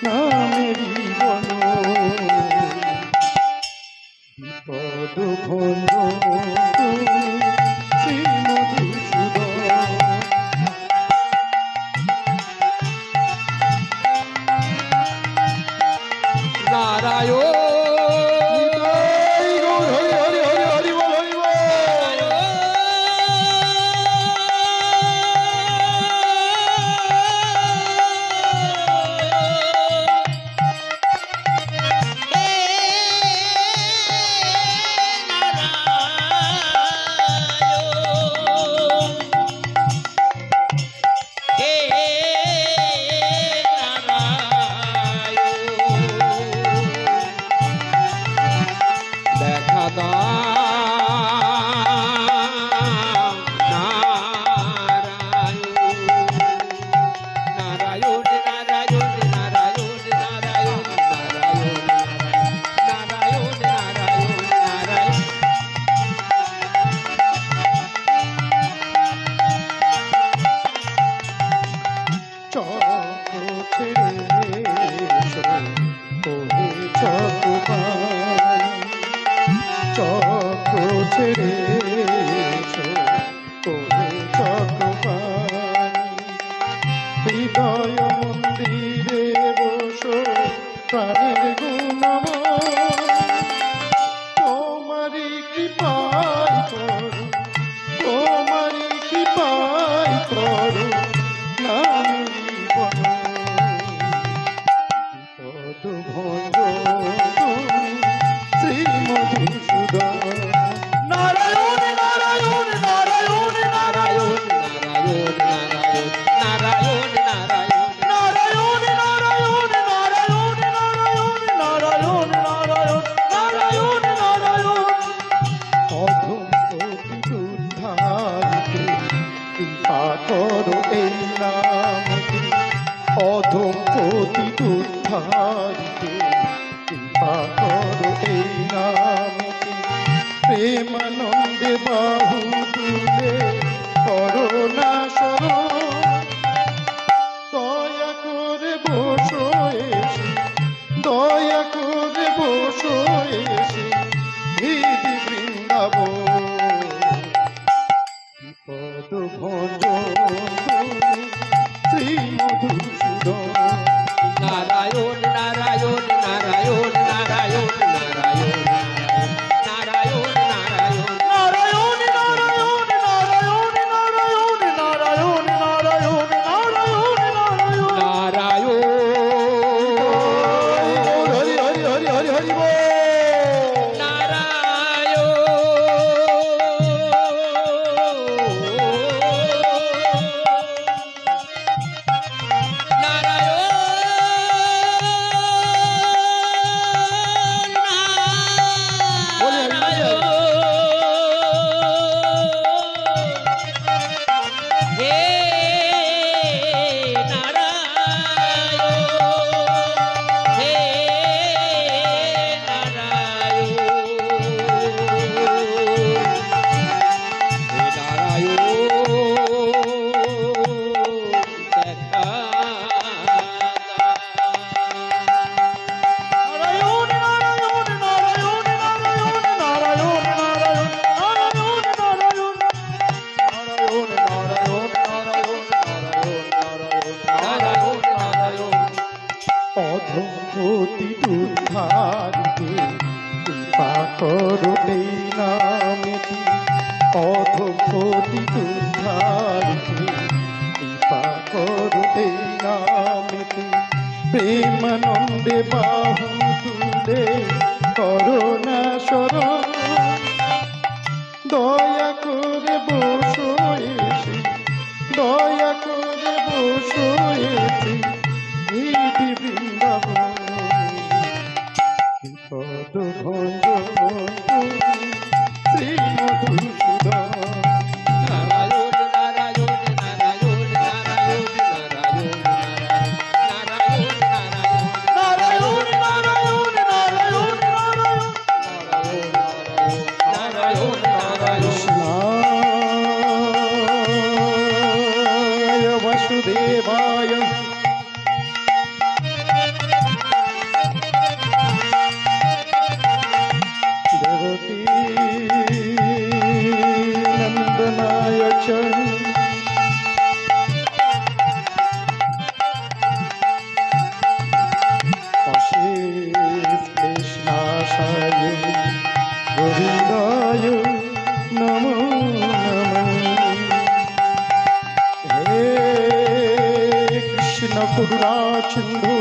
নামেরই বলো বিপদ ভঞ্জন শ্রী মধুসূদন। নারায়ণ হৃদয় মন্দিরে বসো প্রাণের গুণম তোমারি কৃপায় করো তোমারি কৃপায় করো নামেরই বলো পদ ভঞ্জন শ্রী মধুসূদন। নারায়ণ নারায়ণ নারায়ণ নারায়ণ নারায়ণ নারায়ণ নারায়ণ নারায়ণ নারায়ণ নারায়ণ নারায়ণ নারায়ণ নারায়ণ নারায়ণ অধম পতিত উদ্ধারিতে কৃপা করো এই নামে অধম পতিত উদ্ধারিতে কৃপা করো এই নামে প্রেমানন্দে বাহু তুলে করোনা শরণ দয়া করে বসো এসে দয়া করে বসো এসে হৃদি বৃন্দাবন বিপদ ভঞ্জন শ্রী মধুসূদন। নারায়ণ নারায়ণ নারায়ণ নারায়ণ নারায়ণ নারায়ণ নারায়ণ নারায়ণ নারায়ণ নারায়ণ নারায়ণ নারায়ণ নারায়ণ নারায়ণ নারায়ণ হরি হরি হরি হরি হরি বল। অধমপতি উদ্ধারিতে কৃপা করো এই নামেতে অধমপতি উদ্ধারিতে কৃপা করো এই নামেতে প্রেমানন্দে বাহু তুলে করোনা শরণ দয়া করে বসো এসে দয়া করে বসো এসে হৃদি বৃন্দাবন বিপদ ভঞ্জন শ্রী মধুসূদন। নারায়ণ নারায়ণ নারায়ণ নারায়ণ নারায়ণ নারায়ণ নারায়ণ নারায়ণ নারায়ণ নারায়ণ নারায়ণ কৃষ্ণায় বাসুদেবায় সিন্ধু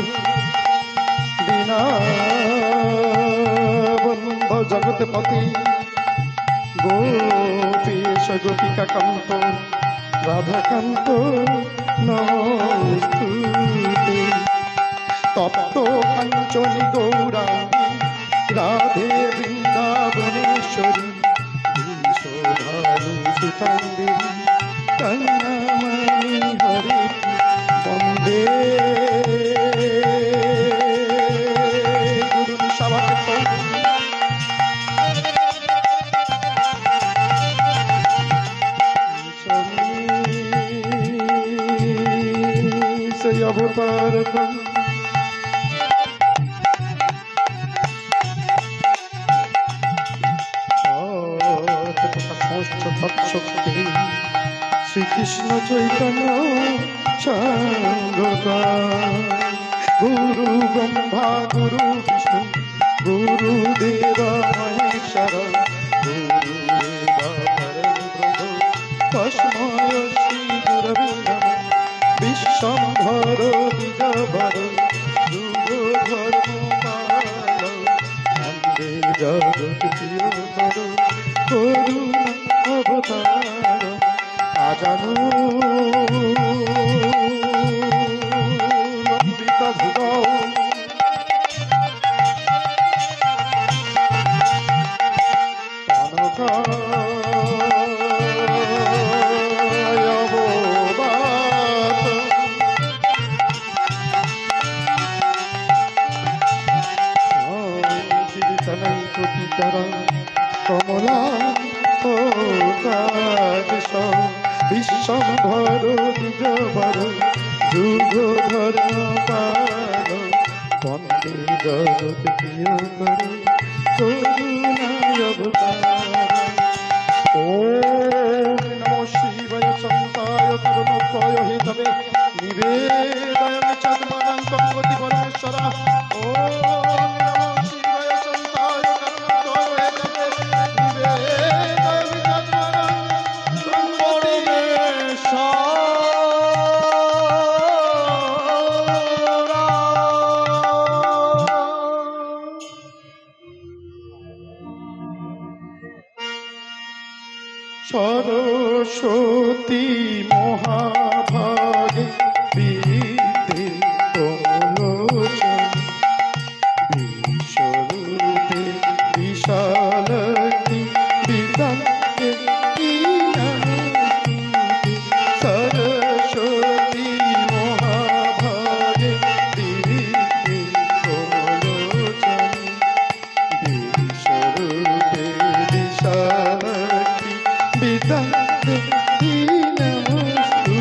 দীনবন্ধ জগৎপতি গোপীশ গোপিকা কান্ত রাধাকান্ত নমস্তুতে। তপ্ত কাঞ্চনী গৌরাঙ্গী রাধে বৃন্দাবনেশ্বরী বিশ্বভানু সুতাঙ্গিনী কন্যামণি হরে বন্দে গুরু নিশাবাকে সেই অবতার তৎশক্তি শ্রীকৃষ্ণ চৈতন্য সঙ্গকা গুরু ব্রহ্মা গুরু বিষ্ণু গুরু দেব মহেশ্বর গুরু পরম তস্মৈ শ্রী গুরবে নমঃ। বিশ্বম্ভর দ্বিজবর যুগ ধর্ম পাল বন্দে জগৎ প্রিয়কর করুণা অবতার আজানু লম্বিত ভুজ কমলা বিশ্বম্ভর দ্বিজবর যুগ ধর্ম পাল বন্দে জগৎ প্রিয়কর করুণায় অবতার। ওম নমো শিবায় শান্তায় তরুণোত্তয় হেতবে নিবেদয়ামি চাঁদমানং ত্বং গতি পরমেশ্বর। ওম নমো শিবায় শান্তায় তরুণোত্তয় হেতবে নিবেদয়ামি চাঁদমানং ত্বং সরস্বতী মহাভাগে বিদ্যে কমলোচন বিশ্বরূপে বিশালকি বিদ্যাঙ্গে সরস্বতী মহাভাগে বিদ্যে কমলোচন বিশ্বরূপে বিশালকি বিদ্যাঙ্গে নমস্তু।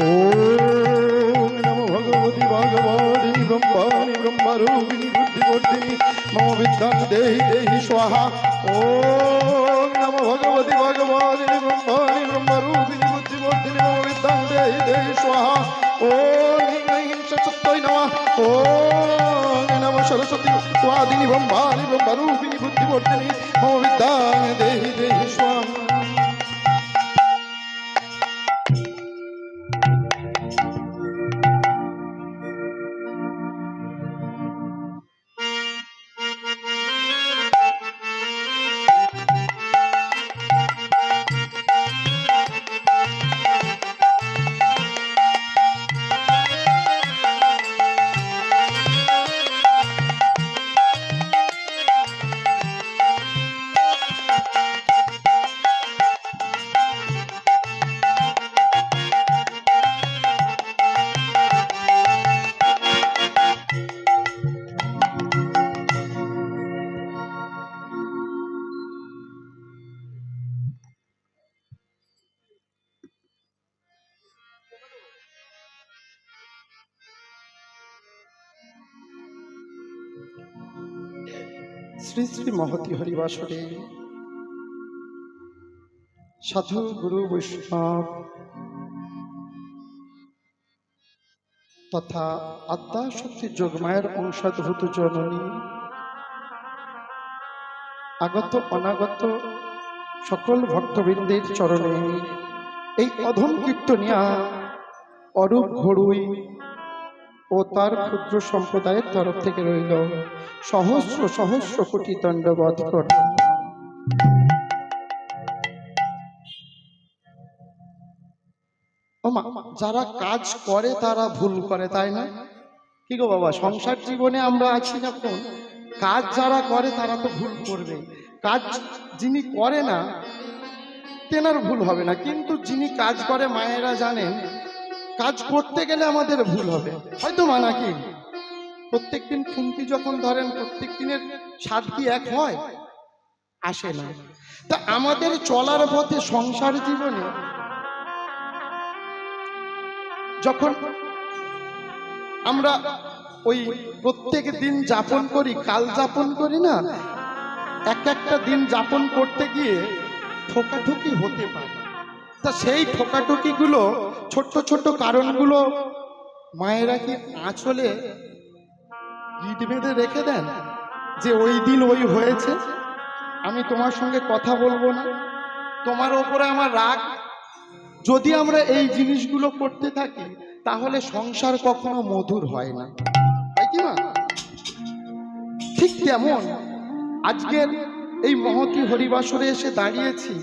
ওম নমো ভগবতি ভগবতি ব্রহ্মাণি ব্রহ্মরূপিণী বুদ্ধিবর্ধিনী মম বিদ্যাং দেহি দেহি স্বাহা। ওম নমো ভগবতি ভগবতি ব্রহ্মাণি ব্রহ্মরূপিণী বুদ্ধিবর্ধিনী মম বিদ্যাং দেহি দেহি স্বাহা। ওম হিং হিং সত্যই নমঃ। ওম নমো সরস্বতী স্বাদিনী ব্রহ্মাণি ব্রহ্মরূপিণী বুদ্ধিবর্ধিনী মম বিদ্যাং দেহি দেহি স্বাহা। শ্রী শ্রী মহতি হরিবাসরে সাধু গুরু বৈষ্ণব তথা আদ্যা শক্তি যোগমায়ের অংশাদ্ভূত জননী আগত অনাগত সকল ভক্তবৃন্দের চরণে এই অধম কীর্তনিয়া অরূপ ঘড়ুই ও তার ক্ষুদ্র সম্প্রদায়ের তরফ থেকে রইল সহস্র সহস্র কোটি দণ্ডবধ প্রণাম। ও মা, যারা কাজ করে তারা ভুল করে, তাই না? কি গো বাবা, সংসার জীবনে আমরা আছি যখন, কাজ যারা করে তারা তো ভুল করবে। কাজ যিনি করে না তেনার ভুল হবে না, কিন্তু যিনি কাজ করে মায়েরা জানেন কাজ করতে গেলে আমাদের ভুল হবে। হয়তো মানা কি প্রত্যেকদিন খুন্তি যখন ধরেন প্রত্যেক দিনের স্বাদ কি এক হয়? আসে না। তা আমাদের চলার পথে সংসার জীবনে যখন আমরা ওই প্রত্যেক দিন যাপন করি, কাল যাপন করি না, এক একটা দিন যাপন করতে গিয়ে ঠোকাঠুকি হতে পারে। তা সেই ঠোকাঠুকি গুলো, ছোট্ট ছোট্ট কারণগুলো মায়েরা কি আঁচলে গিট বেঁধে রেখে দেন যে ওই দিন ওই হয়েছে, আমি তোমার সঙ্গে কথা বলবো না, তোমার ওপরে আমার রাগ? যদি আমরা এই জিনিসগুলো করতে থাকি তাহলে সংসার কখনো মধুর হয় না, তাই কি না? ঠিক তেমন আজকের এই মহতী হরিবাসরে এসে দাঁড়িয়েছি,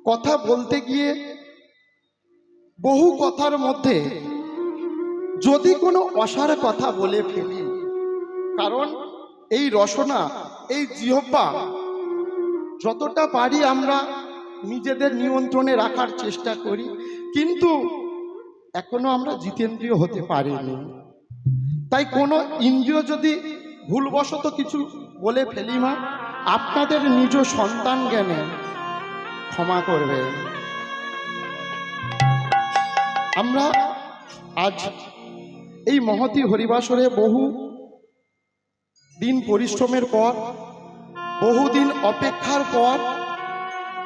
কথা বলতে গিয়ে বহু কথার মধ্যে যদি কোনো অসার কথা বলে ফেলি, কারণ এই রসনা, এই জিহ্বা যতটা পারি আমরা নিজেদের নিয়ন্ত্রণে রাখার চেষ্টা করি, কিন্তু এখনো আমরা জিতেন্দ্রীয় হতে পারিনি। তাই কোনো ইন্দ্রিয় যদি ভুলবশত কিছু বলে ফেলি মা, আপনাদের নিজ সন্তান জ্ঞানে ক্ষমা করবে। আমরা আজ এই মহতী হরিবাসরে বহু দিন পরিশ্রমের পর, বহুদিন অপেক্ষার পর,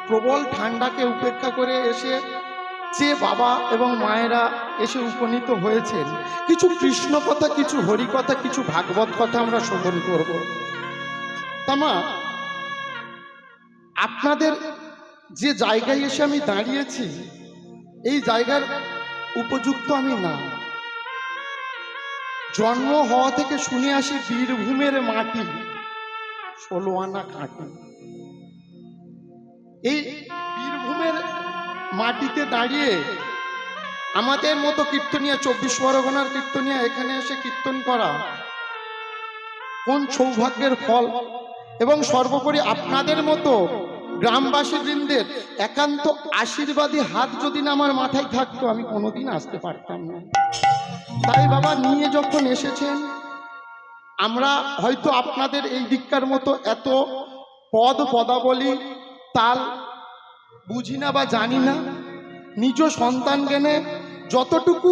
প্রবল ঠান্ডাকে উপেক্ষা করে এসে যে বাবা এবং মায়েরা এসে উপনীত হয়েছেন, কিছু কৃষ্ণ কথা, কিছু হরি কথা, কিছু ভাগবত কথা আমরা শ্রবণ করব। তামা আপনাদের যে জায়গায় এসে আমি দাঁড়িয়েছি, এই জায়গার উপযুক্ত আমি না। জন্ম হওয়া থেকে শুনে আসি বীরভূমের মাটি 16 আনা খাঁটি। এই বীরভূমের মাটিতে দাঁড়িয়ে আমাদের মতো কীর্তনিয়া, 24 পরগনার কীর্তনিয়া এখানে এসে কীর্তন করা কোন সৌভাগ্যের ফল। এবং সর্বোপরি আপনাদের মতো গ্রামবাসী বৃন্দের একান্ত আশীর্বাদী হাত যদি না আমার মাথায় থাকতো, আমি কোনোদিন আসতে পারতাম না। তাই বাবা নিয়ে যখন এসেছেন, আমরা হয়তো আপনাদের এই দিককার মতো এত পদাবলী তাল বুঝি না বা জানি না, নিজ সন্তান জ্ঞানে যতটুকু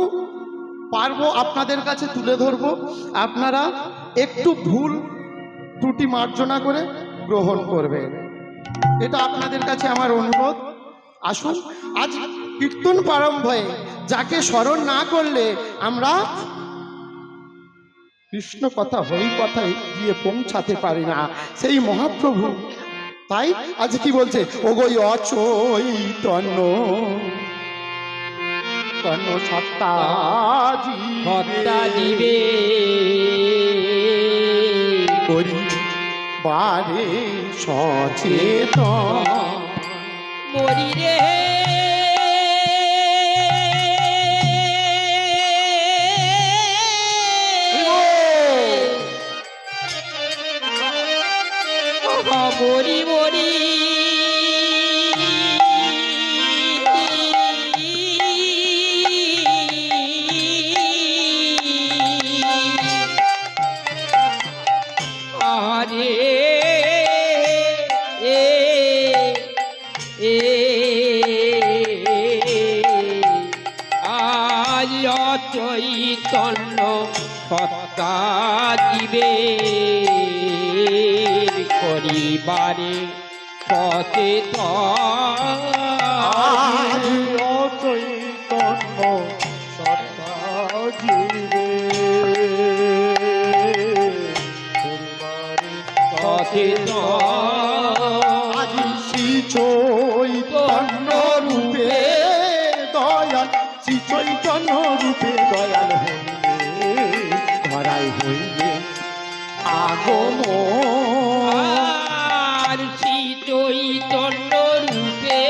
পারবো আপনাদের কাছে তুলে ধরবো। আপনারা একটু ভুল ত্রুটি মার্জনা করে গ্রহণ করবেন, এটা আপনাদের কাছে আমার অনুরোধ। আসুন, আজ কীর্তন প্রারম্ভে যাকে স্মরণ না করলে আমরা কৃষ্ণ কথা, হরি কথায় গিয়ে পৌঁছাতে পারি না, সেই মহাপ্রভু। তাই আজ কি বলছে, ওগো অচৈতন্য তন্ন সত্তা দিবে করি বারে সচেতন মরি রে মরি মরি আরে আজ অচৈতন্য সত্তা দিবে করিবারে সচেতন। অচৈতন্য সত্তা জীবে সচেতন আজি শ্রী চৈতন্য রূপে দয়াল, শ্রী চৈতন্য রূপে দয়াল হইলে ধরায় হইলে আগমন। আর শ্রী চৈতন্য রূপে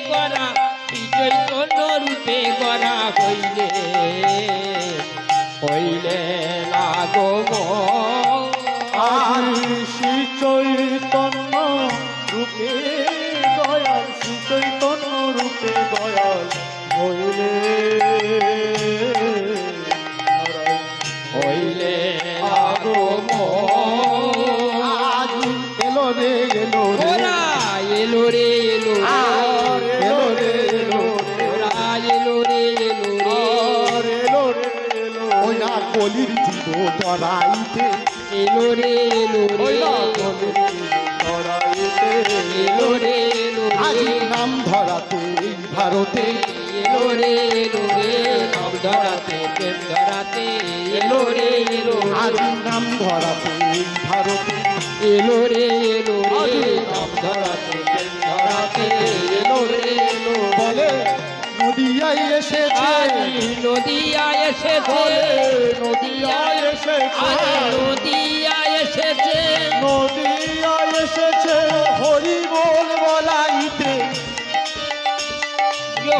গড়া, শ্রী চৈতন্য রূপে গড়া হইলে হইলে আগমন। আর শ্রী চৈতন্য রূপে দয়াল, শ্রী চৈতন্য রূপে দয়াল হইলে হইলে আগমন। আজ এলো রে এলো রে ওরা এলো রে এলো আর এলো রে এলো রে ওরা এলো রে এলো রে আর এলো রে এলো ওই না কলির জীব ধরাইতে এলো রে এলো ওই রে না কলির জীব ধরাইতে এলো রে এলো আজ রে নাম ধরাতে এই ভারতে এলো রে এলো রে নাম ধরাতে প্রেম ধরাতে এলো রে এলো আজ রে নাম ধরাতে এই ভারতে এলো রে এলো রে নাম ধরাতে প্রেম ধরাতে এলো রে এলো বলে নদিয়ায় এসেছে আজি নদিয়া এসেছে নদিয়ায় এসেছে আজি নদিয়া এসেছে নদিয়ায় এসেছে হরি বল বলাইতে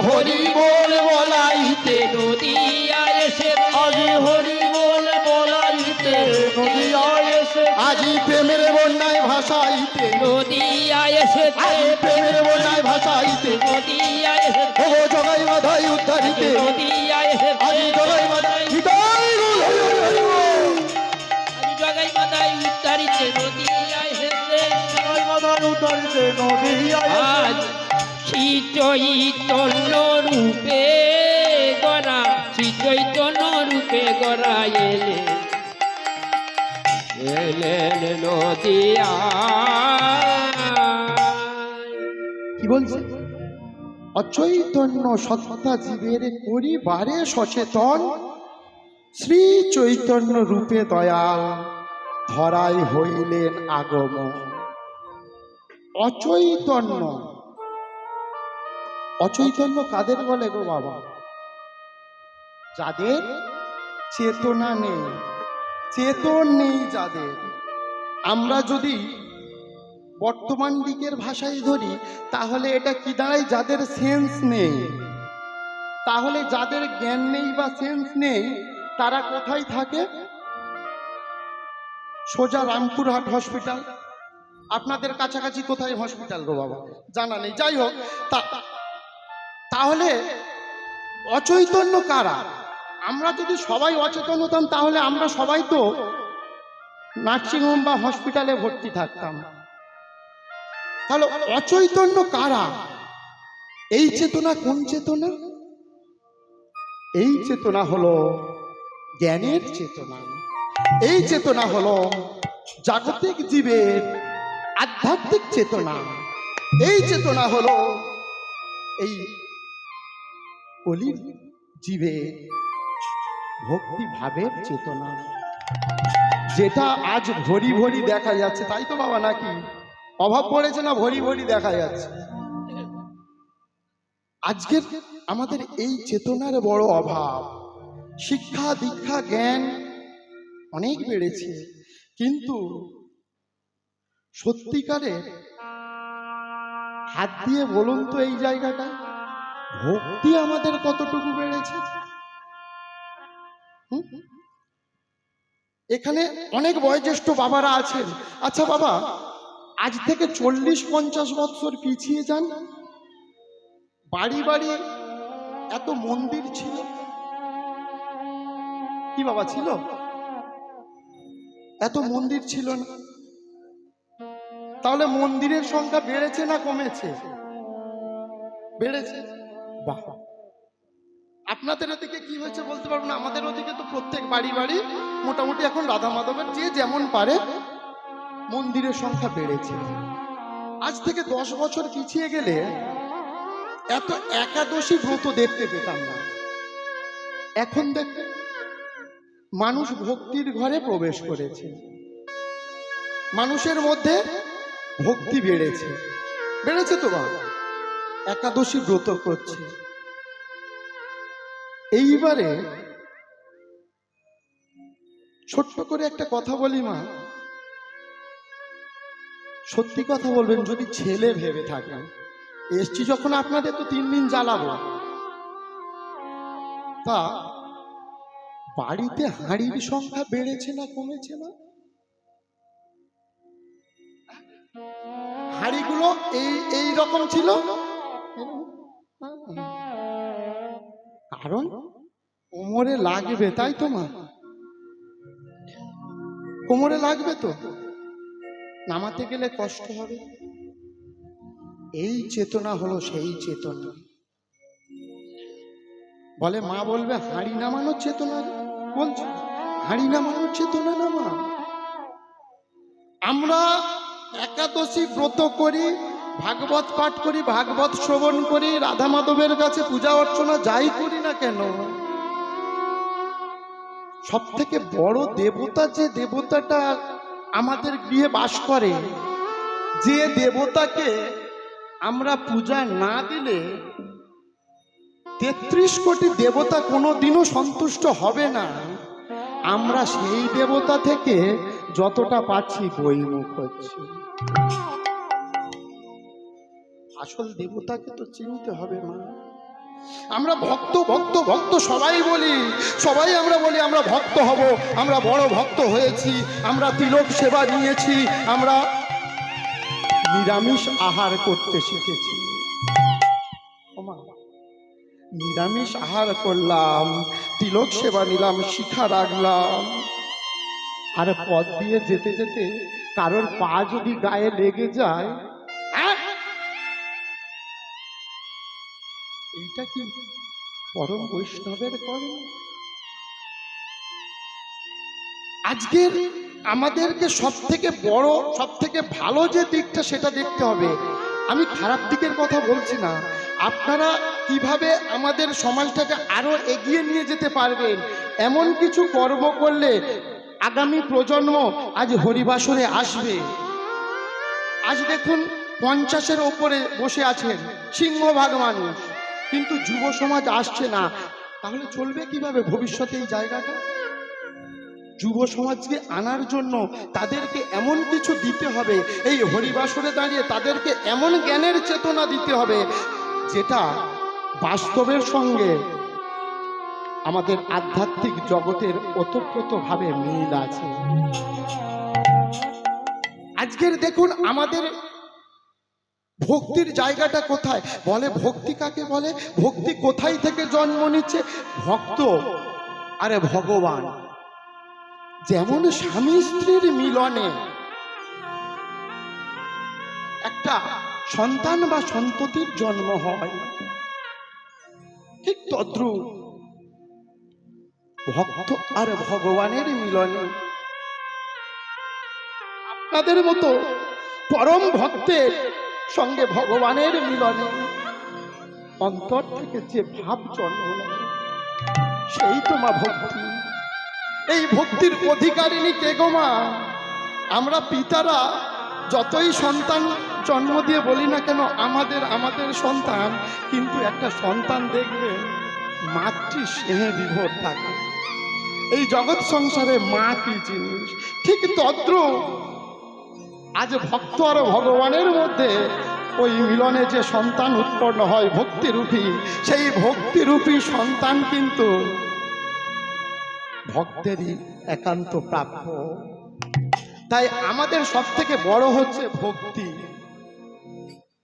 হরি বল বলাইতে নদিয়া এসেছে আজি হরি বল বলাইতে নদিয়ায় এসে আজি প্রেমের বন্যায় ভাসাইতে নদিয়া এসেছে আজি প্রেমের বন্যায় ভাসাইতে নদিয়া এসেছে ও জগাই মাধাই উদ্ধারিতে নদিয়া এসেছে আজি জগাই মাধাই হৃদয় গুল হরি হরি হরি বল। আজি জগাই মাতাই উত্তরিতে নদিয়া এসেছে জগাই মাধাই উদ্ধারিতে নদিয়ায় আজ শ্রী চৈতন্য রূপে গড়া, শ্রী চৈতন্য রূপে গড়া এলে এলেন নদিয়া। কি বলছে? অচৈতন্য সত্তা জীবের পরিবারে সচেতন শ্রী চৈতন্য রূপে দয়াল ধরাই হইলেন আগমন। অচৈতন্য, অচৈতন্য কাদের বলে গো বাবা? যাদের চেতনা নেই, চেতন নেই যাদের। আমরা যদি বর্তমান দিকের ভাষায় ধরি তাহলে এটা কি দাঁড়ায়? যাদের সেন্স নেই। তাহলে যাদের জ্ঞান নেই বা সেন্স নেই তারা কোথায় থাকে? সোজা রামপুরহাট হসপিটাল। আপনাদের কাছাকাছি কোথায় হসপিটাল গো বাবা? জানা নেই। যাই হোক, তাহলে অচৈতন্য কারা? আমরা যদি সবাই অচেতন হতাম তাহলে আমরা সবাই তো নার্সিংহোম বা হসপিটালে ভর্তি থাকতাম। তাহলে অচৈতন্য কারা? এই চেতনা কোন চেতনা? এই চেতনা হলো জ্ঞানের চেতনা। এই চেতনা হলো জাগতিক জীবের আধ্যাত্মিক চেতনা। এই চেতনা হলো এই কলির জীবের ভক্তি ভাবের চেতনা, যেটা আজ ভরি ভরি দেখা যাচ্ছে। তাই তো বাবা, নাকি অভাব পড়েছে না ভরি ভরি দেখা যাচ্ছে? আজকের আমাদের এই চেতনার বড় অভাব। শিক্ষা দীক্ষা জ্ঞান অনেক বেড়েছে, কিন্তু সত্যিকারে হাত দিয়ে বলুন তো এই জায়গাটা ভক্তি আমাদের কতটুকু বেড়েছে? এখানে অনেক বয়োজ্যেষ্ঠ বাবারা আছেন। আচ্ছা বাবা, আজ থেকে 40-50 বছর পিছিয়ে যান, বাড়ি বাড়ি এত মন্দির ছিল কি বাবা? ছিল? এত মন্দির ছিল না। তাহলে মন্দিরের সংখ্যা বেড়েছে না কমেছে? বেড়েছে। বাহ, আপনাদের ওদিকে কি হয়েছে বলতে পারবো না। আমাদের ওদিকে তো প্রত্যেক বাড়ি বাড়ি মোটামুটি এখন রাধা মাধবের যে যেমন পারে মন্দিরের সংখ্যা বেড়েছে। আজ থেকে 10 বছর পিছিয়ে গেলে এত একাদশী ব্রত দেখতে পেতাম না। এখন দেখতে মানুষ ভক্তির ঘরে প্রবেশ করেছে, মানুষের মধ্যে ভক্তি বেড়েছে। বেড়েছে তো বাবা, একাদশী ব্রত করছে। এইবারে ছোট্ট করে একটা কথা বলি মা, সত্যি কথা বলবেন যদি ছেলে ভেবে থাকেন, এসছি যখন আপনাদের তো 3 দিন জ্বালাবো, তা বাড়িতে হাঁড়ির সংখ্যা বেড়েছে না কমেছে না? হাঁড়িগুলো এই রকম ছিল, কারণ কোমরে লাগবে, তাই তো মা? কোমরে লাগবে তো, নামাতে গেলে কষ্ট হবে। এই চেতনা হলো সেই চেতনা। বলে মা বলবে হাঁড়ি নামানোর চেতনা, বলছে হাঁড়ি নামানোর চেতনা না মা। আমরা একাদশী ব্রত করি, ভাগবত পাঠ করি, ভাগবত শ্রবণ করি, রাধা মাধবের কাছে পূজা অর্চনা যাই করি না কেন, সব থেকে বড় দেবতা যে দেবতাটা আমাদের গৃহে বাস করে, যে দেবতাকে আমরা পূজা না দিলে 33 কোটি দেবতা কোনোদিনও সন্তুষ্ট হবে না, আমরা সেই দেবতা থেকে যতটা পাচ্ছি বইমুখ হচ্ছি। আসল দেবতাকে তো চিনতে হবে মা। আমরা ভক্ত ভক্ত ভক্ত সবাই বলি, সবাই আমরা বলি আমরা ভক্ত হব, আমরা বড় ভক্ত হয়েছি, আমরা তিলক সেবা নিয়েছি, আমরা নিরামিষ আহার করতে শিখেছি। ওমা, নিরামিষ আহার করলাম, তিলক সেবা নিলাম, শিখা রাখলাম, আর পথ দিয়ে যেতে যেতে কারোর পা যদি গায়ে লেগে যায়, এইটা কি পরম বৈষ্ণবের কর্ম? আজকের আমাদেরকে সব থেকে বড়, সব থেকে ভালো যে দিকটা সেটা দেখতে হবে। আমি খারাপ দিকের কথা বলছি না। আপনারা কিভাবে আমাদের সমাজটাকে আরো এগিয়ে নিয়ে যেতে পারবেন, এমন কিছু কর্ম করলে আগামী প্রজন্ম আজ হরিবাসরে আসবে। আজ দেখুন 50-এর ওপরে বসে আছেন সিংহভাগ মানুষ, কিন্তু যুব সমাজ আসছে না। তাহলে চলবে কিভাবে ভবিষ্যতে এই জায়গাটা? যুব সমাজকে আনার জন্য তাদেরকে এমন কিছু দিতে হবে, এই হরিবাসরে দাঁড়িয়ে তাদেরকে এমন জ্ঞানের চেতনা দিতে হবে যেটা বাস্তবের সঙ্গে আমাদের আধ্যাত্মিক জগতের ওতপ্রোতভাবে মিল আছে। আজকের দেখুন আমাদের ভক্তির জায়গাটা কোথায়? বলে ভক্তি কাকে বলে? ভক্তি কোথায় থেকে জন্ম নিচ্ছে? ভক্ত আরে ভগবান। যেমন স্বামী স্ত্রীর মিলনে একটা সন্তান বা সন্ততির জন্ম হয়, ঠিক তদ্রূপ ভক্ত আর ভগবানের মিলনে আপনাদের মতো পরম ভক্তের সঙ্গে ভগবানের মিলনে অন্তর থেকে যে ভাব জন্ম নেয় সেই তো মা ভক্তি। এই ভক্তির অধিকারিণী কে গো মা? আমরা পিতারা যতই সন্তান জন্ম দিয়ে বলি না কেন আমাদের আমাদের সন্তান, কিন্তু একটা সন্তান দেখবে মাতৃ স্নেহে বিভোর থাকে। এই জগৎ সংসারে মা কি জিনিস, ঠিক তদ্রূপ আজ ভক্ত আর ভগবানের মধ্যে ওই মিলনে যে সন্তান উৎপন্ন হয় ভক্তিরূপী, সেই ভক্তিরূপী সন্তান কিন্তু ভক্তেরই একান্ত প্রাপ্য। তাই আমাদের সব থেকে বড় হচ্ছে ভক্তি।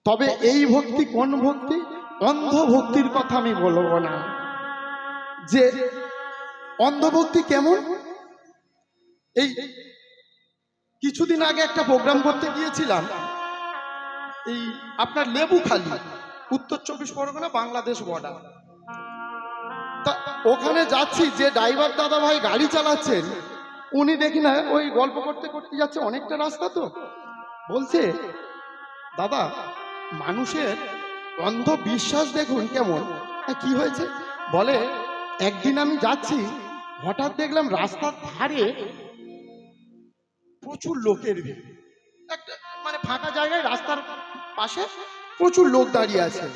তবে এই ভক্তি কোন ভক্তি? অন্ধ ভক্তির কথা আমি বলবো না। যে অন্ধভক্তি কেমন? এই কিছুদিন আগে একটা প্রোগ্রাম করতে গিয়েছিলাম, এই আপনার লেবুখালী, উত্তর 24 পরগনা, বাংলাদেশ বর্ডার। তা ওখানে যাচ্ছি, যে ড্রাইভার দাদা ভাই গাড়ি চালাচ্ছেন উনি দেখি না ওই গল্প করতে করতে যাচ্ছে, অনেকটা রাস্তা তো, বলছে দাদা মানুষের অন্ধ বিশ্বাস দেখুন কেমন। কি হয়েছে? বলে একদিন আমি যাচ্ছি, হঠাৎ দেখলাম রাস্তার ধারে প্রচুর লোকের ভিড়, একটা মানে ফাঁকা জায়গায় রাস্তার পাশে প্রচুর লোক দাঁড়িয়ে আছে,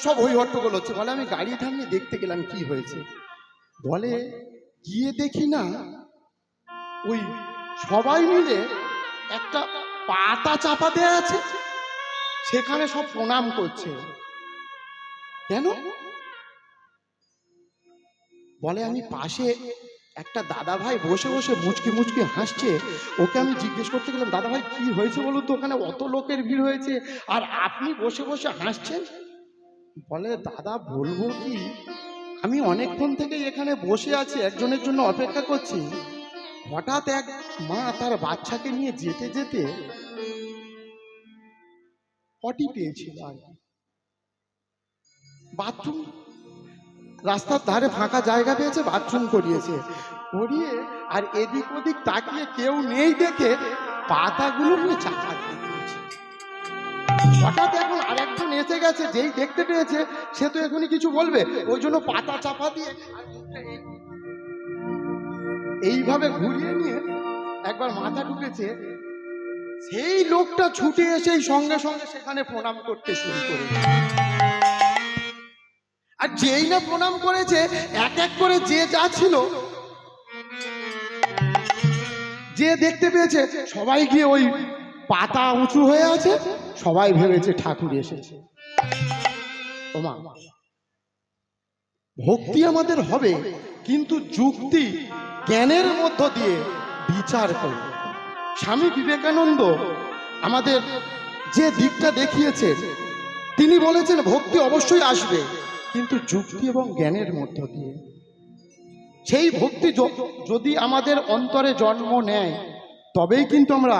সব হই হট্টগোল হচ্ছে। বলে আমি গাড়ি থামিয়ে দেখতে গেলাম কি হয়েছে। বলে গিয়ে দেখি না ওই সবাই মিলে একটা পাতা চাপা দেয়া আছে, সেখানে সব প্রণাম করছে। কেন বলে, আমি পাশে একটা দাদা ভাই বসে বসে মুচকি মুচকি হাসছে, ওকে আমি জিজ্ঞেস করতে গেলাম, দাদা ভাই কি হয়েছে বলুন তো, ওখানে অত লোকের ভিড় হয়েছে আর আপনি বসে বসে হাসছেন? বলে, দাদা বলবো কি, আমি অনেকক্ষণ থেকে এখানে বসে আছি, একজনের জন্য অপেক্ষা করছি। হঠাৎ এক মা তার বাচ্চাকে নিয়ে যেতে যেতে পটি পেয়েছিল আর কি। বাথরুম রাস্তার ধারে ফাঁকা জায়গা পেয়েছে, বাথরুম করিয়েছে, করিয়ে আর এদিক ওদিক তাকিয়ে কেউ নেই দেখে পাতাগুলো নিয়ে চাপা দিয়ে দিয়েছে। হঠাৎ এখন আরেকজন এসে গেছে, যেই দেখতে পেয়েছে সে তো এখনই কিছু বলবে, ওই জন্য পাতা চাপা দিয়ে এইভাবে ঘুরিয়ে নিয়ে একবার মাথা ঢুকেছে। সেই লোকটা ছুটে এসে সঙ্গে সঙ্গে সেখানে প্রণাম করতে শুরু করেছে। আর যেই না প্রণাম করেছে, এক এক করে যে যা ছিল, যে দেখতে পেয়েছে সবাই গিয়ে ওই পাতা উঁচু হয়ে আছে, সবাই ভেবেছে ঠাকুর এসেছে। ওমা, ভক্তি আমাদের হবে, কিন্তু যুক্তি জ্ঞানের মধ্য দিয়ে বিচার করবে। স্বামী বিবেকানন্দ আমাদের যে দিকটা দেখিয়েছেন, তিনি বলেছেন ভক্তি অবশ্যই আসবে, কিন্তু যুক্তি এবং জ্ঞানের মধ্য দিয়ে। সেই ভক্তি যদি আমাদের অন্তরে জন্ম নেয়, তবেই কিন্তু আমরা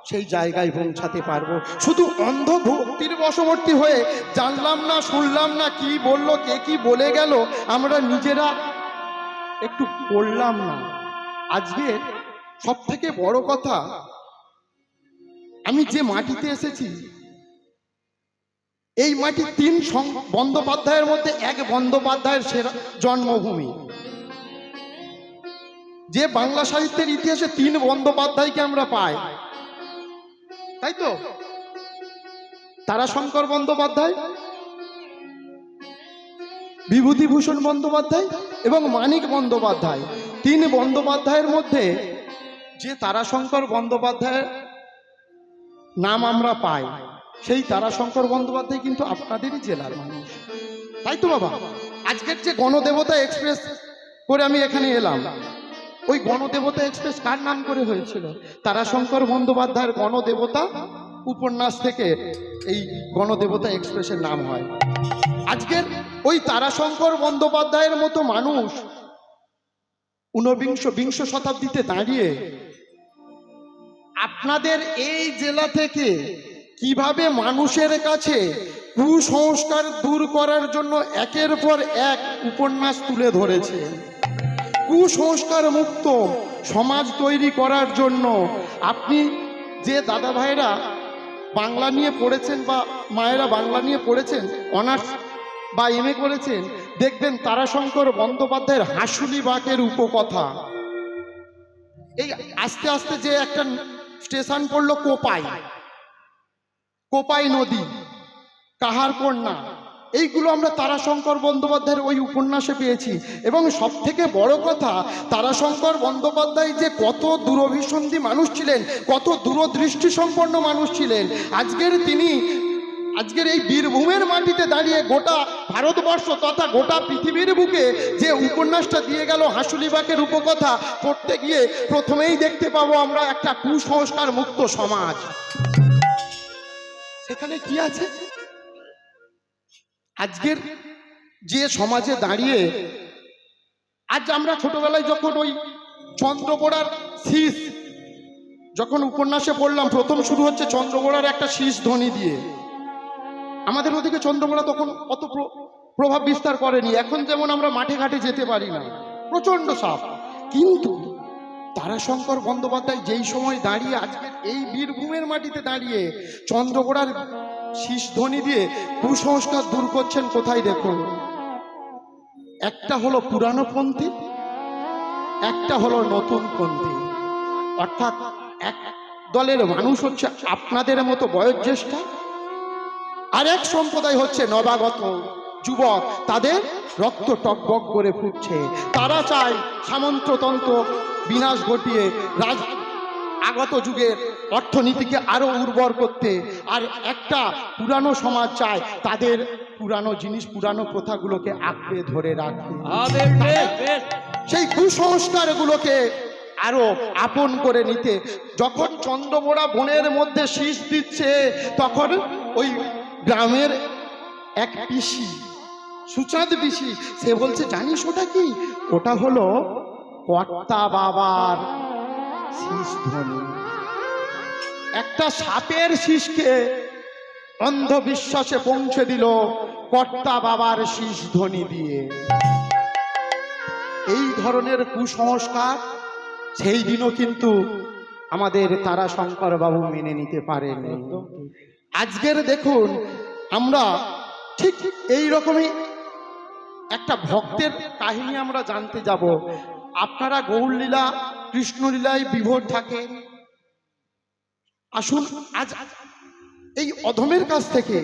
সেই জায়গায় পৌঁছাতে পারবো। শুধু অন্ধ ভক্তির বশবর্তী হয়ে জানলাম না, শুনলাম না, কি বললো, কে কি বলে গেল, আমরা নিজেরা একটু পড়লাম না। আজকে সব থেকে বড় কথা, আমি যে মাটিতে এসেছি, এই মাটি 3 বন্দ্যোপাধ্যায়ের মধ্যে এক বন্দ্যোপাধ্যায়ের সেরা জন্মভূমি। যে বাংলা সাহিত্যের ইতিহাসে 3 বন্দ্যোপাধ্যায়কে আমরা পাই, তাই তো? তারাশঙ্কর বন্দ্যোপাধ্যায়, বিভূতিভূষণ বন্দ্যোপাধ্যায় এবং মানিক বন্দ্যোপাধ্যায়। 3 বন্দ্যোপাধ্যায়ের মধ্যে যে তারাশঙ্কর বন্দ্যোপাধ্যায়ের নাম আমরা পাই, সেই তারাশঙ্কর বন্দ্যোপাধ্যায় কিন্তু আপনাদেরই জেলার মানুষ, তাই তো বাবা? আজকের যে গণদেবতা এক্সপ্রেস করে আমি এখানে এলাম, ওই গণদেবতা এক্সপ্রেস কার নাম করে হয়েছিল? তারাশঙ্কর বন্দ্যোপাধ্যায়ের গণদেবতা উপন্যাস থেকে এই গণদেবতা এক্সপ্রেসের নাম হয়। আজকের ওই তারাশঙ্কর বন্দ্যোপাধ্যায়ের মতো মানুষ বিংশ শতাব্দীতে দাঁড়িয়ে আপনাদের এই জেলা থেকে কিভাবে মানুষের কাছে কুসংস্কার দূর করার জন্য একের পর এক উপন্যাস তুলে ধরেছে। কুসংস্কার মুক্ত সমাজ তৈরি করার জন্য আপনি যে দাদা ভাইরা বাংলা নিয়ে পড়েছেন বা মায়েরা বাংলা নিয়ে পড়েছেন, অনার্স বা এমএ করেছেন, দেখবেন তারাশঙ্কর বন্দ্যোপাধ্যায়ের হাঁসুলি বাঁকের উপকথা। এই আস্তে আস্তে যে একটা স্টেশন পড়লো কোপাই নদী, কাহার কন্যা, এইগুলো আমরা তারাশঙ্কর বন্দ্যোপাধ্যায়ের ওই উপন্যাসে পেয়েছি। এবং সব থেকে বড় কথা, তারাশঙ্কর বন্দ্যোপাধ্যায় যে কত দূরভিসন্ধি মানুষ ছিলেন, কত দূরদৃষ্টি সম্পন্ন মানুষ ছিলেন। আজকের এই বীরভূমের মাটিতে দাঁড়িয়ে গোটা ভারতবর্ষ তথা গোটা পৃথিবীর বুকে যে উপন্যাসটা দিয়ে গেল হাঁসুলিবাকের উপকথা, পড়তে গিয়ে প্রথমেই দেখতে পাবো আমরা একটা কুসংস্কার মুক্ত সমাজ। সেখানে কি আছে? আজকের যে সমাজে দাঁড়িয়ে, আজ আমরা ছোটবেলায় যখন ওই চন্দ্রবোড়ার শীষ যখন উপন্যাসে পড়লাম, প্রথম শুরু হচ্ছে চন্দ্রবোড়ার একটা শীষ ধ্বনি দিয়ে। আমাদের ওদিকে চন্দ্রবোড়া তখন অত প্রভাব বিস্তার করেনি। এখন যেমন আমরা মাঠে ঘাটে যেতে পারি না, প্রচন্ড সাপ। কিন্তু তারাশঙ্কর বন্দ্যোপাধ্যায় যেই সময় দাঁড়িয়ে আজকের এই বীরভূমের মাটিতে দাঁড়িয়ে চন্দ্রবোড়ার শীষ ধ্বনি দিয়ে কুসংস্কার দূর করছেন, কোথায় দেখুন। একটা হলো পুরানো পন্থী, একটা হলো নতুন পন্থী। অর্থাৎ এক দলের মানুষ হচ্ছে আপনাদের মতো বয়োজ্যেষ্ঠ, আর এক সম্প্রদায় হচ্ছে নবাগত যুবক, তাদের রক্ত টকবক করে ফুটছে। তারা চায় সামন্ততন্ত্র বিনাশ ঘটিয়ে আগত যুগের অর্থনীতিকে আরো উর্বর করতে, আর একটা পুরানো সমাজ চায় তাদের পুরানো জিনিস পুরানো প্রথাগুলোকে আঁকড়ে ধরে রাখতে, সেই কুসংস্কারগুলোকে আরো আপন করে নিতে। যখন চন্দ্রবোড়া বনের মধ্যে শীষ দিচ্ছে, তখন ওই গ্রামের এক পিসি, সুচাঁদ পিসি, সে বলছে জানিস ওটা কি? ওটা হলো কর্তা বাবার শীষ ধ্বনি। একটা সাপের শীষকে অন্ধবিশ্বাসে পৌঁছে দিল কর্তা বাবার শীষ ধ্বনি দিয়ে। এই ধরনের কুসংস্কার সেই দিনও কিন্তু আমাদের তারাশঙ্কর বাবু মেনে নিতে পারেননি। আজকের দেখুন, আমরা ঠিক এই রকমই একটা ভক্তের কাহিনী আমরা জানতে যাব। আপনারা গৌরলীলা কৃষ্ণলীলায় বিভোর থাকেন, আসুন আজ এই অধমের কাছ থেকে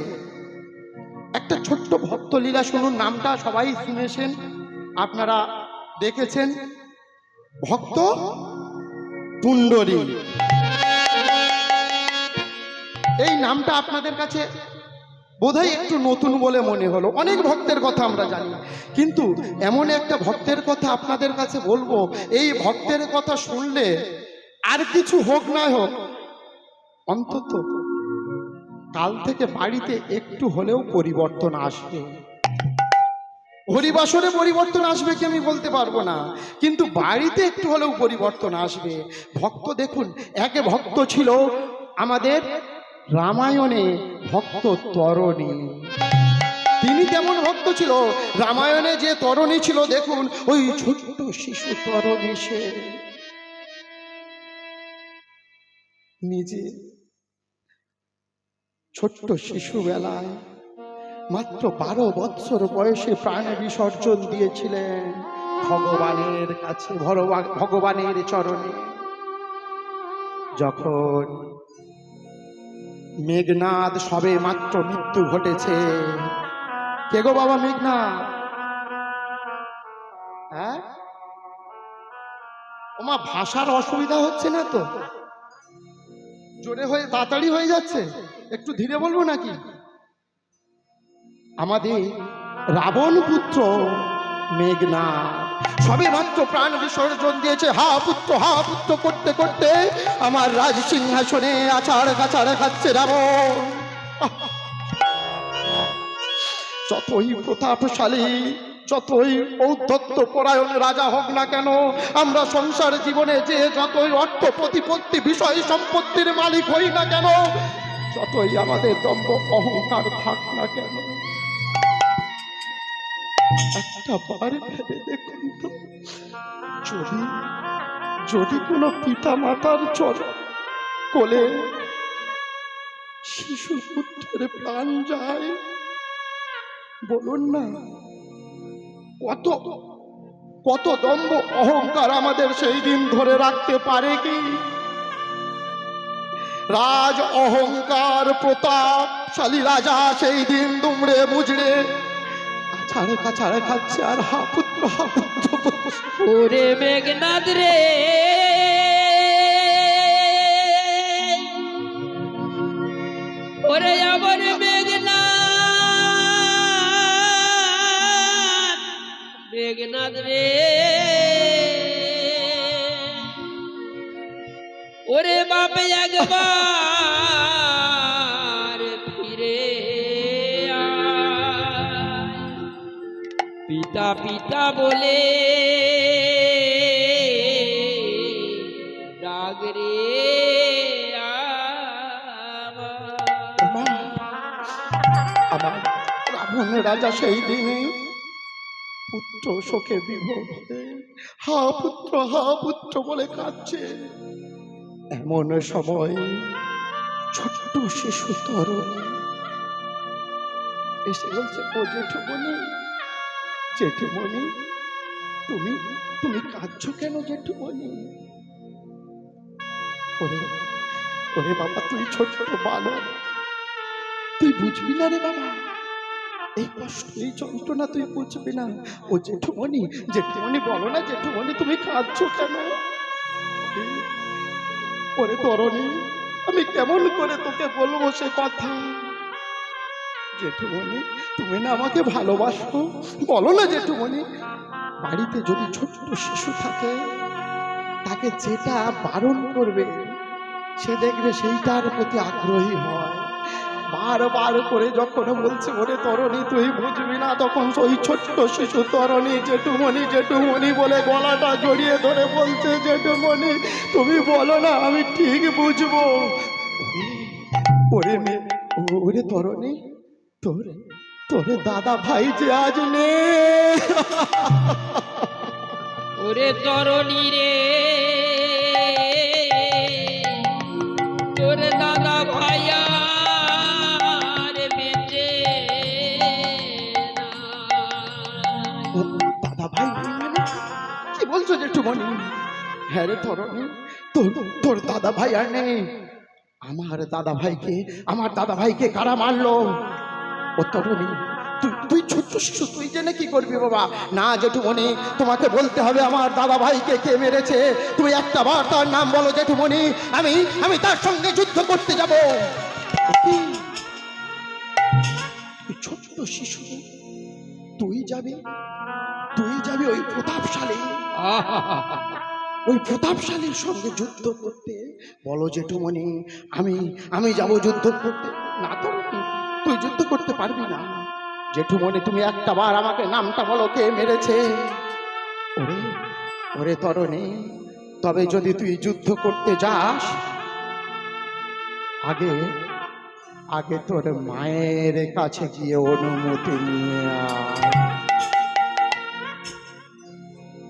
একটা ছোট্ট ভক্তলীলা শুনুন। নামটা সবাই শুনেছেন, আপনারা দেখেছেন, ভক্ত পুণ্ডরী। এই নামটা আপনাদের কাছে বোধহয় একটু নতুন বলে মনে হলো। অনেক ভক্তের কথা আমরা জানি, কিন্তু এমন একটা ভক্তের কথা আপনাদের কাছে বলবো, এই ভক্তের কথা শুনলে আর কিছু হোক না হোক, অন্তত কাল থেকে বাড়িতে একটু হলেও পরিবর্তন আসবে। হরিবাসরে পরিবর্তন আসবে কি আমি বলতে পারবো না, কিন্তু বাড়িতে একটু হলেও পরিবর্তন আসবে। ভক্ত দেখুন, এক ভক্ত ছিল আমাদের রামায়ণে ভক্ত তরণী। তিনি কেমন ভক্ত ছিল? রামায়ণে যে তরণী ছিল, দেখুন ওই ছোট্ট শিশু তরণী, সে নিজে ছোট্ট শিশু বেলায় মাত্র 12 বৎসর বয়সে প্রাণ বিসর্জন দিয়েছিলেন ভগবানের কাছে, ভগবানের চরণে। যখন মেঘনাদ সবে মাত্র মৃত্যু ঘটেছে, কে গো বাবা মেঘনাদ? হ্যাঁ, ওমা ভাষার অসুবিধা হচ্ছে না তো? জোরে হয়ে তাড়াতাড়ি হয়ে যাচ্ছে, একটু ধীরে বলবো নাকি? আমাদের রাবণ পুত্র মেঘনাদ সবে মাত্র প্রাণ বিসর্জন দিয়েছে। হা পুত্র করতে করতে আমার রাজ সিংহাসনে আছাড় কাছাড় খাচ্ছে রাবণ। যতই প্রতাপশালী, যতই ঔদ্ধত্য পরায়ণ রাজা হোক না কেন, আমরা সংসার জীবনে যে যতই অর্থ প্রতিপত্তি বিষয় সম্পত্তির মালিক হই না কেন, যতই আমাদের দম্ভ অহংকার থাক না কেন, একটা বার ভেবে দেখুন তো, যদি কোনো পিতা মাতার কোলে শিশু পুত্রের প্রাণ যায়, বলুন না কত দম্ভ অহংকার আমাদের সেই দিন ধরে রাখতে পারে কি? রাজ অহংকার প্রতাপশালী রাজা সেই দিন দুমড়ে মুজড়ে আছাড় কাছাড় খাচ্ছে, আর হা পুত্র ওরে মেঘনাদ রে, ওরে আমার মেঘনাদ রে, ওরে বাপে একবার ফিরে আয়, পিতা পিতা বলে ডাক রে আমার রাবণ রাজা সেই দিনে পুত্র শোকে বিভোর হয়ে হা পুত্র বলে কাঁদছে। এমন সময় ছোট্ট শিশু তরুণী এসে বলছে, ও জেঠুমণি তুমি কাঁদছো কেন জেঠুমণি? ওরে বাবা, তুই ছোট্ট বালক, তুই বুঝবি না রে বাবা, এই কষ্ট এই যন্ত্রণা তুই বুঝবি না। ও জেঠুমণি বলো না জেঠুমণি, তুমি কাঁদছো কেন? ওরে তরণী, আমি কেমন করে তোকে বলবো সে কথা? জেঠুমণি, তুমি না আমাকে ভালোবাসো, বলো না জেঠুমণি। বাড়িতে যদি ছোট্ট শিশু থাকে, তাকে যেটা বারণ করবে সে দেখবে সেইটার প্রতি আগ্রহী হয়। বারবার করে যখন বলছে ওরে তরণী তুই বুঝবি না, তখন ওই ছোট্ট শিশু তরণী জেঠুমণি জেঠুমণি বলে গলাটা জড়িয়ে ধরে বলছে, জেঠুমণি তুমি বলো না, আমি ঠিক বুঝবো। ওরে মেয়ে, ওরে তরণী, তোরে তোরে দাদা ভাই যে আজ নেই। ওরে তরণী রে, তোর দাদা ভাই আর বেঁচে নাই। দাদা ভাই মানে কি বলছো জেঠুমণি? হ্যাঁ রে তরণী, তোর তোর দাদা ভাই আর নেই। আমার দাদা ভাইকে কারা মারলো? ও তরণী, তুই ছোট্ট শিশু, তুই জেনে কি করবি বাবা? না জেঠুমণি, তোমাকে বলতে হবে আমার দাদা ভাইকে কে মেরেছে। তুমি একটা বার তার নাম বলো জেঠুমণি, আমি তার সঙ্গে যুদ্ধ করতে যাব। তুই ছোট্ট শিশু, তুই যাবি ওই প্রতাপশালী, ওই প্রতাপশালীর সঙ্গে যুদ্ধ করতে? বলো জেঠুমণি, আমি যাব যুদ্ধ করতে। না তো, তুই যুদ্ধ করতে পারবি না। জেঠুমণি, তুমি একটা বার আমাকে নামটা বলো, কে মেরেছে? ওরে ওরে তরণী, তবে যদি তুই যুদ্ধ করতে যাস, আগে তোর মায়ের কাছে গিয়ে অনুমতি নিয়ে আয়।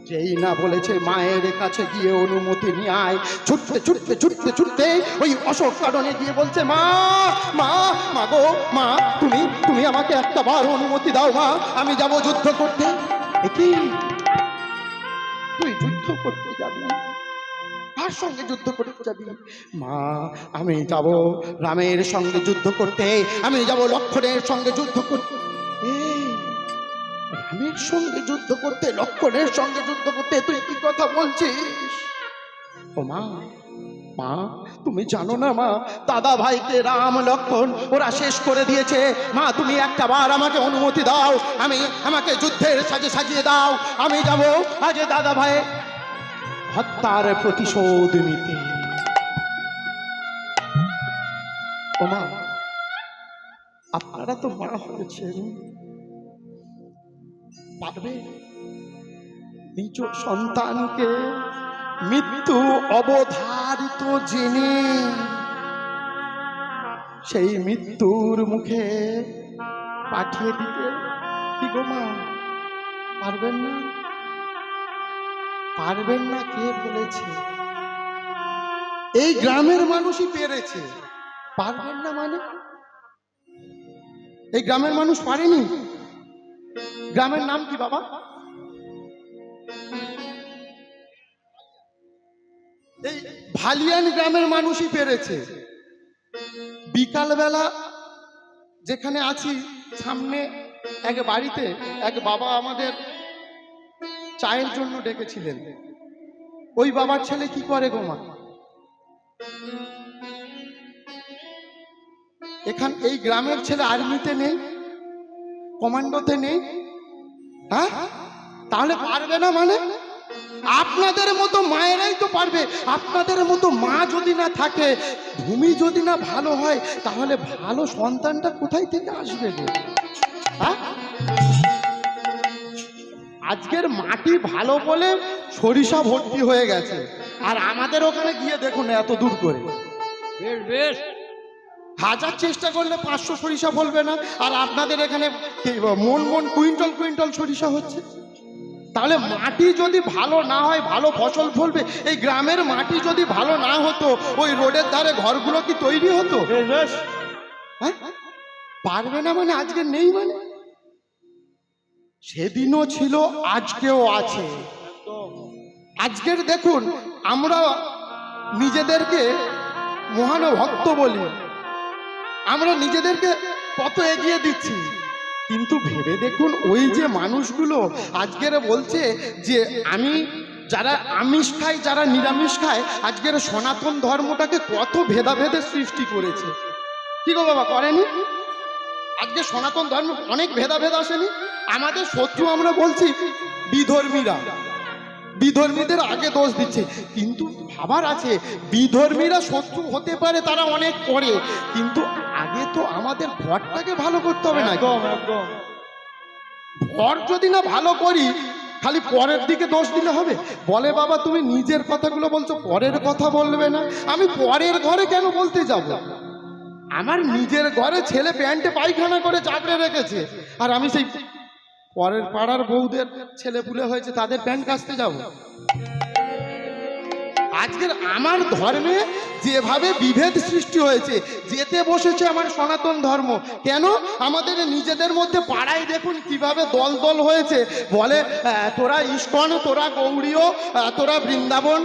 যেই না বলেছে মায়ের কাছে গিয়ে অনুমতি নিয়ে আয়, ছুটতে ছুটতে ছুটতে ছুটতে ওই অশোক কাননে গিয়ে বলছে, মা মা মা গো মা, তুমি আমাকে একটা বার অনুমতি দাও মা, আমি যাব যুদ্ধ করতে। কি তুই যুদ্ধ করতে যাবি? কার সঙ্গে যুদ্ধ করতে যাবি? মা, আমি যাব রামের সঙ্গে যুদ্ধ করতে, আমি যাব লক্ষ্মণের সঙ্গে যুদ্ধ করতে। রামের সঙ্গে যুদ্ধ করতে, লক্ষ্মণের সঙ্গে যুদ্ধ করতে, তুই কি কথা বলছিস? ও মা, তুমি জানো না মা, দাদা ভাইকে রাম লক্ষ্মণ ওরা শেষ করে দিয়েছে। মা, তুমি একটা বার আমাকে অনুমতি দাও, আমাকে যুদ্ধের সাজে সাজিয়ে দাও, আমি যাব আজ দাদা ভাই হত্যার প্রতিশোধ নিতে। ও মা, আপনারা তো মা হয়েছেন, পারবে নিজ সন্তানকে মৃত্যু অবধারিত জেনে সেই মৃত্যুর মুখে পাঠিয়ে দিতে? কি গো মা, পারবেন না? পারবেন না কে বলেছে? এই গ্রামের মানুষই পেরেছে, পারবেন না মানে? এই গ্রামের মানুষ পারেনি? গ্রামের নাম কি বাবা? এই ভালিয়ান গ্রামের মানুষই পেরেছে। বিকালবেলা যেখানে আছি সামনে এক বাড়িতে এক বাবা আমাদের চায়ের জন্য ডেকেছিলেন। ওই বাবার ছেলে কি করে গো মা? এই গ্রামের ছেলে আর্মিতে নেই, কমান্ডোতে নেই, হ্যাঁ? তাহলে পারবে না মানে? আপনাদের মতো মায়েরাই তো পারবে। আপনাদের মতো মা যদি না থাকে, ভূমি যদি না ভালো হয়, তাহলে ভালো সন্তানটা কোথায় থেকে আসবে গো? হ্যাঁ? আজকের মাটি ভালো বলে সরিষা ভর্তি হয়ে গেছে, আর আমাদের ওখানে গিয়ে দেখুন এত দূর করে, বেশ বেশ, হাজার চেষ্টা করলে 500 সরিষা ফলবে না, আর আপনাদের এখানে মন কুইন্টাল কুইন্টাল সরিষা হচ্ছে। তাহলে মাটি যদি ভালো না হয় ভালো ফসল ফলবে? এই গ্রামের মাটি যদি ভালো না হতো, ওই রোডের ধারে ঘরগুলো কি তৈরি হতো? হ্যাঁ? পারবে না মানে আজকে নেই মানে? সেদিনও ছিল, আজকেও আছে। আজকের দেখুন, আমরা নিজেদেরকে মহান ভক্ত বলি, আমরা নিজেদেরকে কত এগিয়ে দিচ্ছি, কিন্তু ভেবে দেখুন ওই যে মানুষগুলো আজকের বলছে যে আমি যারা আমিষ খায় যারা নিরামিষ খায় আজকের সনাতন ধর্মটাকে কত ভেদাভেদের সৃষ্টি করেছে। কি গো বাবা, করেনি? আজকে সনাতন ধর্ম অনেক ভেদাভেদ আসেনি। আমাদের শত্রু আমরা বলছি বিধর্মীরা, বিধর্মীদের আগে দোষ দিচ্ছে, কিন্তু ভাবার আছে বিধর্মীরা শত্রু হতে পারে, তারা অনেক পরে, কিন্তু আগে তো আমাদের ঘরটাকে ভালো করতে হবে না? একদম একদম। ঘর যদি না ভালো করি খালি পরের দিকে দোষ দিলে হবে? বলে বাবা তুমি নিজের কথাগুলো বলছো, পরের কথা বলবে না। আমি পরের ঘরে কেন বলতে যাব? আমার নিজের ঘরে ছেলে প্যান্টে পায়খানা করে চাপড়ে রেখেছে, আর আমি সেই পরের পাড়ার বউদের ছেলে পুলে হয়েছে তাদের প্যান্ট কাচতে যাব? আজকের আমার ধর্মে যেভাবে বিভেদ সৃষ্টি হয়েছে, যেতে বসেছে আমার সনাতন ধর্ম। কেন? আমাদের নিজেদের মধ্যে পাড়ায় দেখুন কিভাবে দল দল হয়েছে। বলে তোরা ইস্কন, তোরা গৌড়ীয়, তোরা বৃন্দাবন।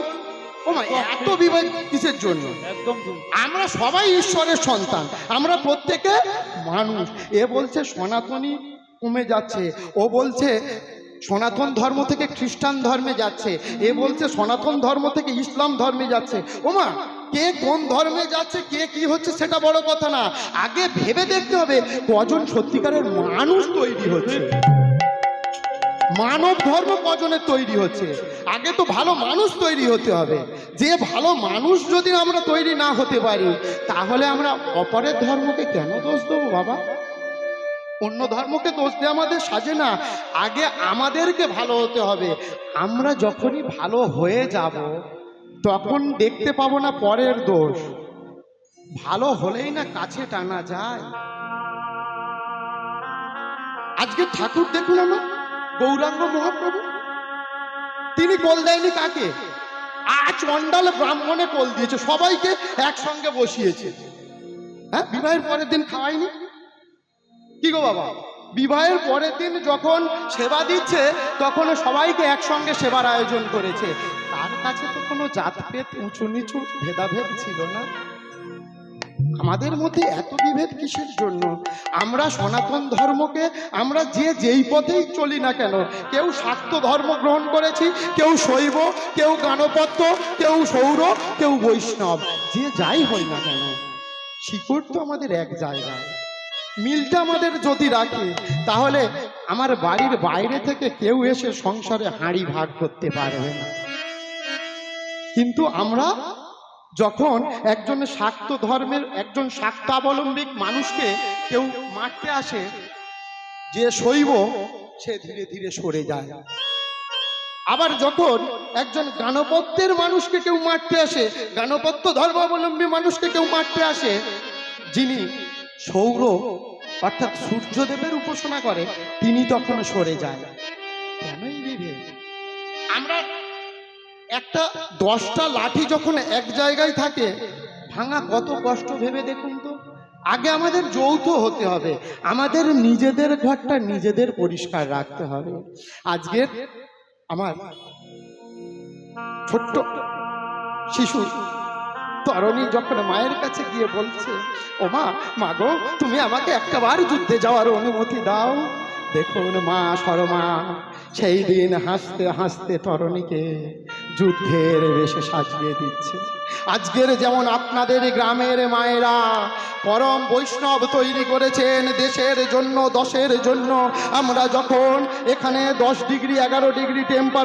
ও মা, এত বিভেদ কিসের জন্য? একদম ঠিক। আমরা সবাই ঈশ্বরের সন্তান, আমরা প্রত্যেকে মানুষ। এ বলছে সনাতনী কমে যাচ্ছে, ও বলছে সনাতন ধর্ম থেকে খ্রিস্টান ধর্মে যাচ্ছে, এ বলছে সনাতন ধর্ম থেকে ইসলাম ধর্মে যাচ্ছে। ওমা, কে কোন ধর্মে যাচ্ছে, কে কি হচ্ছে সেটা বড় কথা না, আগে ভেবে দেখতে হবে কজন সত্যিকারের মানুষ তৈরি হচ্ছে, মানব ধর্ম কজনের তৈরি হচ্ছে। আগে তো ভালো মানুষ তৈরি হতে হবে। যে ভালো মানুষ যদি আমরা তৈরি না হতে পারি, তাহলে আমরা অপরের ধর্মকে কেন দোষ দেবো বাবা? অন্য ধর্মকে দোষ দিয়ে আমাদের সাজে না, আগে আমাদেরকে ভালো হতে হবে। আমরা যখনই ভালো হয়ে যাব তখন দেখতে পাবো না পরের দোষ, ভালো হলেই না কাছে টানা যায়। আজকে ঠাকুর দেখুন আমার গৌরাঙ্গ মহাপ্রভু, তিনি কোল দেয়নি কাকে? চণ্ডাল ব্রাহ্মণে কোল দিয়েছে, সবাইকে একসঙ্গে বসিয়েছে। হ্যাঁ, বিবাহের পরের দিন খাওয়ায়নি? কি গো বাবা, বিবাহের পরের দিন যখন সেবা দিচ্ছে তখন সবাইকে একসঙ্গে সেবার আয়োজন করেছে। তার কাছে তো কোনো জাতভেদ, উঁচু নিচু ভেদাভেদ ছিল না। আমাদের মধ্যে এত বিভেদ কিসের জন্য? আমরা সনাতন ধর্মকে আমরা যে যেই পথেই চলি না কেন, কেউ শাক্ত ধর্ম গ্রহণ করেছি, কেউ শৈব, কেউ গাণপত্য, কেউ সৌর, কেউ বৈষ্ণব, যে যাই হই না কেন শিকড় তো আমাদের এক জায়গায়। মিলটা আমাদের যদি রাখি তাহলে আমার বাড়ির বাইরে থেকে কেউ এসে সংসারে হাঁড়ি ভাগ করতে পারবে না। কিন্তু আমরা যখন একজন শাক্ত ধর্মের একজন শাক্তাবলম্বী মানুষকে কেউ মারতে আসে, যে শৈব সে ধীরে ধীরে সরে যায়। আবার যখন একজন গাণপত্যের মানুষকে কেউ মারতে আসে, গাণপত্য ধর্মাবলম্বী মানুষকে কেউ মারতে আসে, যিনি সৌর অর্থাৎ সূর্যদেবের উপাসনা করে, তিনি তখন সরে যায়। কেনই বিভেদ? আমরা একটা 10টা লাঠি যখন এক জায়গায় থাকে ভাঙা কত কষ্ট ভেবে দেখুন তো। আগে আমাদের যৌথ হতে হবে, আমাদের নিজেদের ঘরটা নিজেদের পরিষ্কার রাখতে হবে। আজকের আমার ছোট্ট শিশু তরণী যখন মায়ের কাছে গিয়ে বলছে, ও মা, মা গো, তুমি আমাকে একটাবার যুদ্ধে যাওয়ার অনুমতি দাও। দেখুন মা শর্মা সেই দিন হাসতে হাসতে তরণীকে যুদ্ধের বেশে সাজিয়ে দিচ্ছে। আজকের যেমন আপনাদের গ্রামের মায়েরা পরম বৈষ্ণব তৈরি করেছেন দেশের জন্য, দশের জন্য। আমরা যখন এখানে 10 ডিগ্রি 11 ডিগ্রি টেম্পারেচার